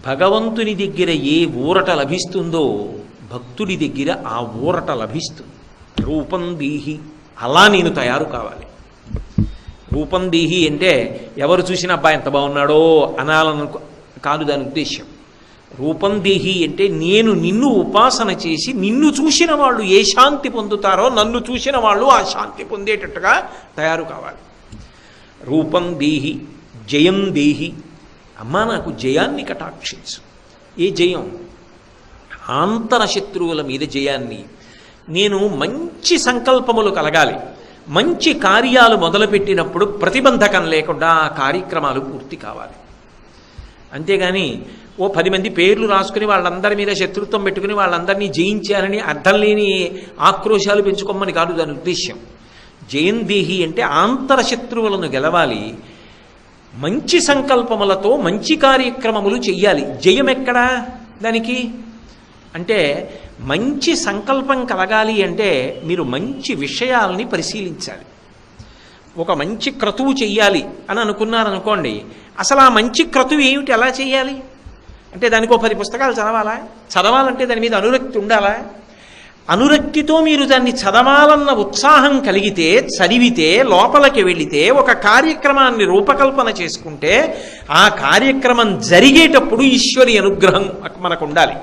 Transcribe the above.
భగవంతుని దగ్గర ఏ ఊరట లభిస్తుందో భక్తుడి దగ్గర ఆ ఊరట లభిస్తుంది. రూపం దీహి, అలా నేను తయారు కావాలి. రూపం దీహి అంటే ఎవరు చూసిన అబ్బాయి ఎంత బాగున్నాడో అనాలను కాదు దాని ఉద్దేశ్యం. రూపం దేహి అంటే నేను నిన్ను ఉపాసన చేసి నిన్ను చూసిన వాళ్ళు ఏ శాంతి పొందుతారో నన్ను చూసిన వాళ్ళు ఆ శాంతి పొందేటట్టుగా తయారు కావాలి. రూపం దేహి, జయం దేహి, అమ్మా నాకు జయాన్ని కటాక్షించు. ఏ జయం? ఆంతర శత్రువుల మీద జయాన్ని. నేను మంచి సంకల్పములు కలగాలి. మంచి కార్యాలు మొదలుపెట్టినప్పుడు ప్రతిబంధకం లేకుండా ఆ కార్యక్రమాలు పూర్తి కావాలి. అంతేగాని ఓ 10 మంది పేర్లు రాసుకుని వాళ్ళందరి మీద శత్రుత్వం పెట్టుకుని వాళ్ళందరినీ జయించాలని అర్థం లేని ఆక్రోశాలు పెంచుకోమని కాదు దాని ఉద్దేశ్యం. జయం దేహి అంటే ఆంతర శత్రువులను గెలవాలి. మంచి సంకల్పములతో మంచి కార్యక్రమములు చెయ్యాలి. జయం ఎక్కడా దానికి? అంటే మంచి సంకల్పం కలగాలి అంటే మీరు మంచి విషయాల్ని పరిశీలించాలి. ఒక మంచి క్రతువు చెయ్యాలి అని అనుకున్నారనుకోండి, అసలు ఆ మంచి క్రతువు ఏమిటి, ఎలా చేయాలి అంటే దానికి 10 పుస్తకాలు చదవాలా? చదవాలంటే దాని మీద అనురక్తి ఉండాలా? అనురక్తితో మీరు దాన్ని చదవాలన్న ఉత్సాహం కలిగితే, చదివితే, లోపలికి వెళితే, ఒక కార్యక్రమాన్ని రూపకల్పన చేసుకుంటే ఆ కార్యక్రమం జరిగేటప్పుడు ఈశ్వరి అనుగ్రహం మనకు ఉండాలి.